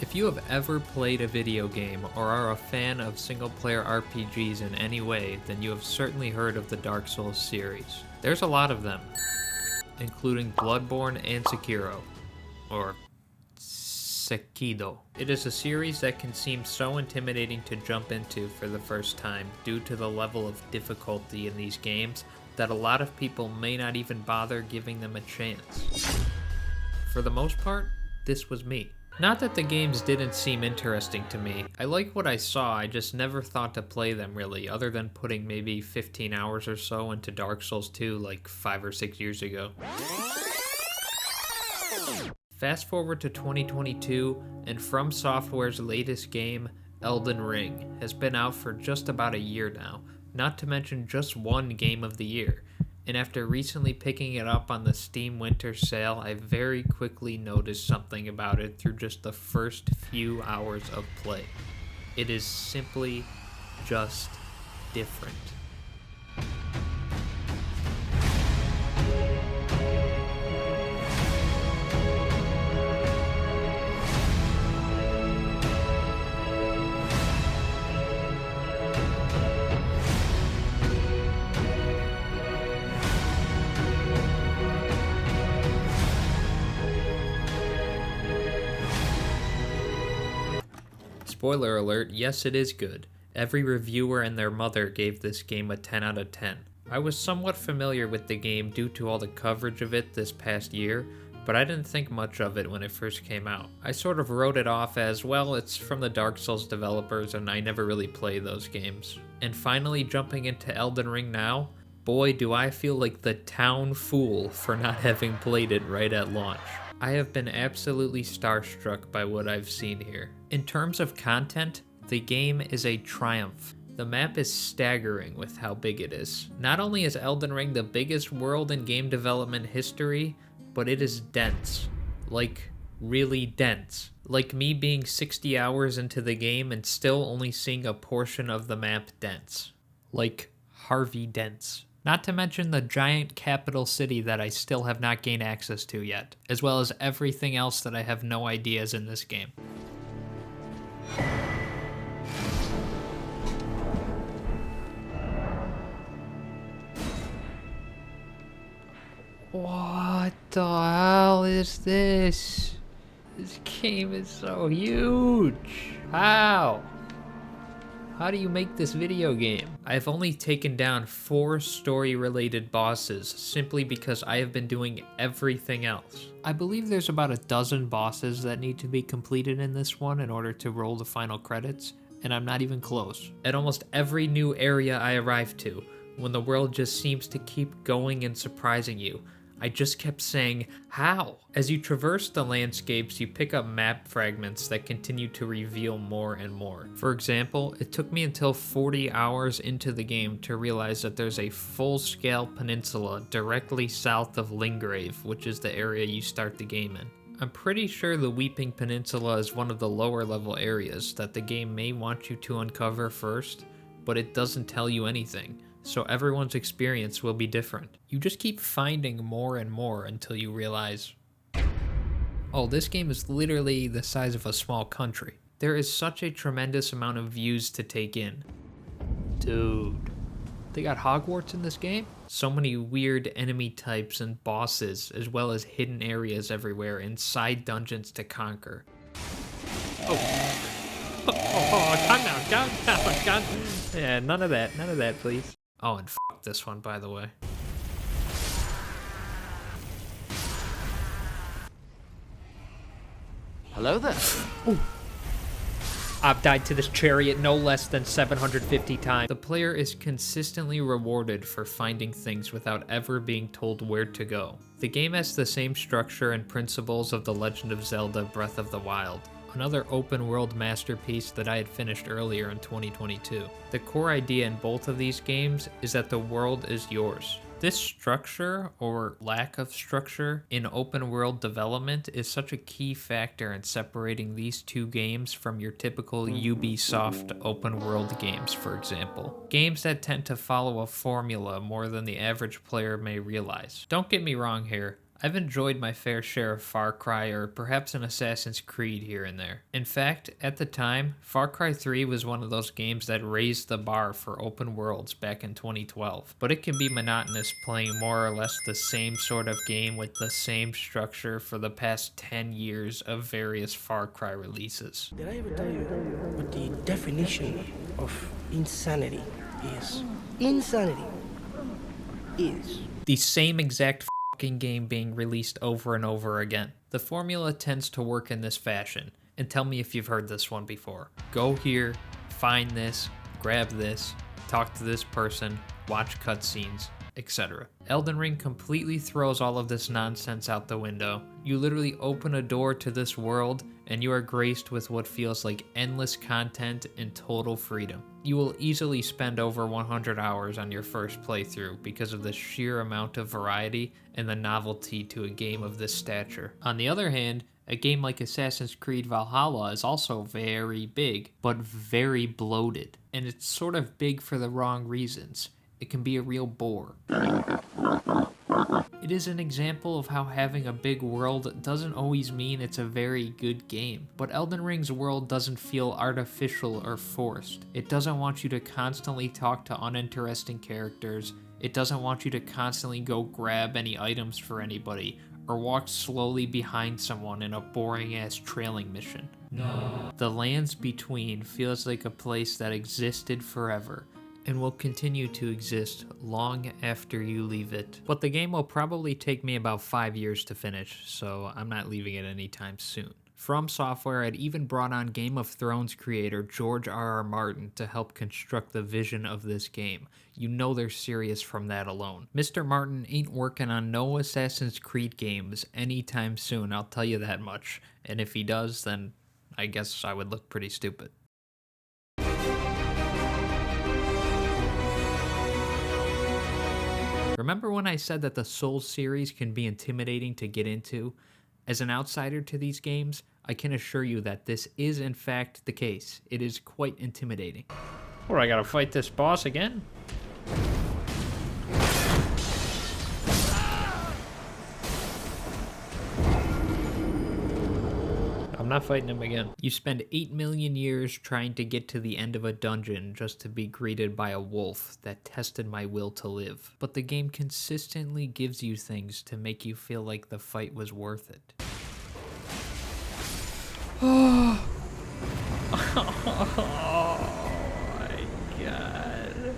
If you have ever played a video game or are a fan of single-player RPGs in any way, then you have certainly heard of the Dark Souls series. There's a lot of them, including Bloodborne and Sekiro, or Sekido. It is a series that can seem so intimidating to jump into for the first time due to the level of difficulty in these games that a lot of people may not even bother giving them a chance. For the most part, this was me. Not that the games didn't seem interesting to me. I like what I saw, I just never thought to play them really, other than putting maybe 15 hours or so into Dark Souls 2 like 5 or 6 years ago. Fast forward to 2022, and From Software's latest game, Elden Ring, has been out for just about a year now, not to mention just one Game of the Year. And after recently picking it up on the Steam Winter Sale, I very quickly noticed something about it through just the first few hours of play. It is simply just different. Spoiler alert, yes it is good. Every reviewer and their mother gave this game a 10 out of 10. I was somewhat familiar with the game due to all the coverage of it this past year, but I didn't think much of it when it first came out. I sort of wrote it off as, well, it's from the Dark Souls developers and I never really play those games. And finally jumping into Elden Ring now, boy do I feel like the town fool for not having played it right at launch. I have been absolutely starstruck by what I've seen here. In terms of content, the game is a triumph. The map is staggering with how big it is. Not only is Elden Ring the biggest world in game development history, but it is dense. Like, really dense. Like me being 60 hours into the game and still only seeing a portion of the map dense. Like, Harvey dense. Not to mention the giant capital city that I still have not gained access to yet, as well as everything else that I have no idea is in this game. What the hell is this? This game is so huge. How? How do you make this video game? I've only taken down 4 story-related bosses simply because I have been doing everything else. I believe there's about a dozen bosses that need to be completed in this one in order to roll the final credits, and I'm not even close. At almost every new area I arrive to, when the world just seems to keep going and surprising you, I just kept saying, how? As you traverse the landscapes, you pick up map fragments that continue to reveal more and more. For example, it took me until 40 hours into the game to realize that there's a full-scale peninsula directly south of Lingrave, which is the area you start the game in. I'm pretty sure the Weeping Peninsula is one of the lower level areas that the game may want you to uncover first, but it doesn't tell you anything. So everyone's experience will be different. You just keep finding more and more until you realize, oh, this game is literally the size of a small country. There is such a tremendous amount of views to take in. Dude, they got Hogwarts in this game? So many weird enemy types and bosses, as well as hidden areas everywhere and side dungeons to conquer. Oh, calm down. Yeah, none of that, please. Oh, and f*** this one, by the way. Hello there. Ooh. I've died to this chariot no less than 750 times. The player is consistently rewarded for finding things without ever being told where to go. The game has the same structure and principles of The Legend of Zelda Breath of the Wild, another open world masterpiece that I had finished earlier in 2022. The core idea in both of these games is that the world is yours. This structure, or lack of structure, in open world development is such a key factor in separating these two games from your typical Ubisoft open world games, for example. Games that tend to follow a formula more than the average player may realize. Don't get me wrong here, I've enjoyed my fair share of Far Cry or perhaps an Assassin's Creed here and there. In fact, at the time, Far Cry 3 was one of those games that raised the bar for open worlds back in 2012. But it can be monotonous playing more or less the same sort of game with the same structure for the past 10 years of various Far Cry releases. Did I ever tell you what the definition of insanity is? Insanity is the same exact game being released over and over again. The formula tends to work in this fashion, and tell me if you've heard this one before. Go here, find this, grab this, talk to this person, watch cutscenes, etc. Elden Ring completely throws all of this nonsense out the window. You literally open a door to this world and you are graced with what feels like endless content and total freedom. You will easily spend over 100 hours on your first playthrough because of the sheer amount of variety and the novelty to a game of this stature. On the other hand, a game like Assassin's Creed Valhalla is also very big, but very bloated. And it's sort of big for the wrong reasons. It can be a real bore. It is an example of how having a big world doesn't always mean it's a very good game, but Elden Ring's world doesn't feel artificial or forced. It doesn't want you to constantly talk to uninteresting characters. It doesn't want you to constantly go grab any items for anybody, or walk slowly behind someone in a boring-ass trailing mission. No. The Lands Between feels like a place that existed forever, and will continue to exist long after you leave it. But the game will probably take me about 5 years to finish, so I'm not leaving it anytime soon. From Software had even brought on Game of Thrones creator George R.R. Martin to help construct the vision of this game. You know they're serious from that alone. Mr. Martin ain't working on no Assassin's Creed games anytime soon, I'll tell you that much. And if he does, then I guess I would look pretty stupid. Remember when I said that the Souls series can be intimidating to get into? As an outsider to these games, I can assure you that this is in fact the case. It is quite intimidating. What, I gotta fight this boss again? I'm not fighting him again. You spend 8 million years trying to get to the end of a dungeon just to be greeted by a wolf that tested my will to live. But the game consistently gives you things to make you feel like the fight was worth it. Oh my god.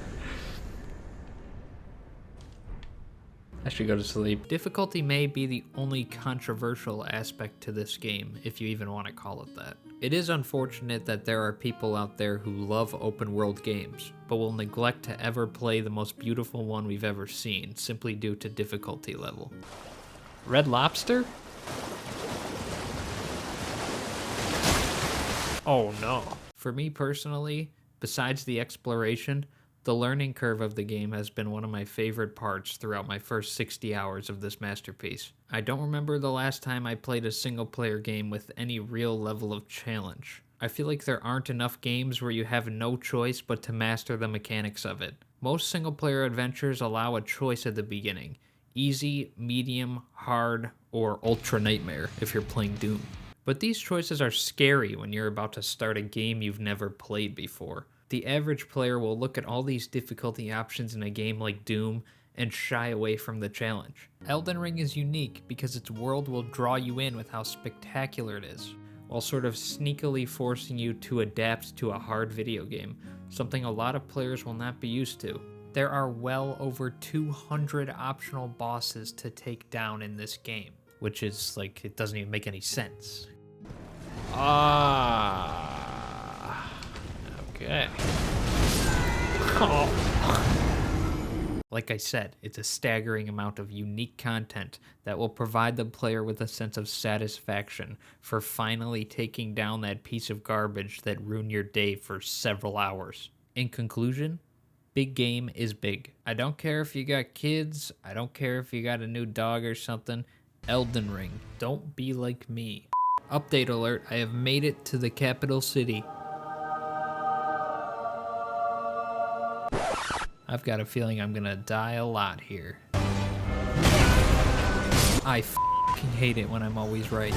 I should go to sleep. Difficulty may be the only controversial aspect to this game, if you even want to call it that. It is unfortunate that there are people out there who love open world games, but will neglect to ever play the most beautiful one we've ever seen, simply due to difficulty level. Red Lobster? Oh no. For me personally, besides the exploration, the learning curve of the game has been one of my favorite parts throughout my first 60 hours of this masterpiece. I don't remember the last time I played a single-player game with any real level of challenge. I feel like there aren't enough games where you have no choice but to master the mechanics of it. Most single-player adventures allow a choice at the beginning. Easy, medium, hard, or ultra nightmare if you're playing Doom. But these choices are scary when you're about to start a game you've never played before. The average player will look at all these difficulty options in a game like Doom and shy away from the challenge. Elden Ring is unique because its world will draw you in with how spectacular it is, while sort of sneakily forcing you to adapt to a hard video game, something a lot of players will not be used to. There are well over 200 optional bosses to take down in this game, which is like, it doesn't even make any sense. Okay. Oh. Like I said, it's a staggering amount of unique content that will provide the player with a sense of satisfaction for finally taking down that piece of garbage that ruined your day for several hours. In conclusion, big game is big. I don't care if you got kids, I don't care if you got a new dog or something. Elden Ring, don't be like me. Update alert, I have made it to the capital city. I've got a feeling I'm gonna die a lot here. I f***ing hate it when I'm always right.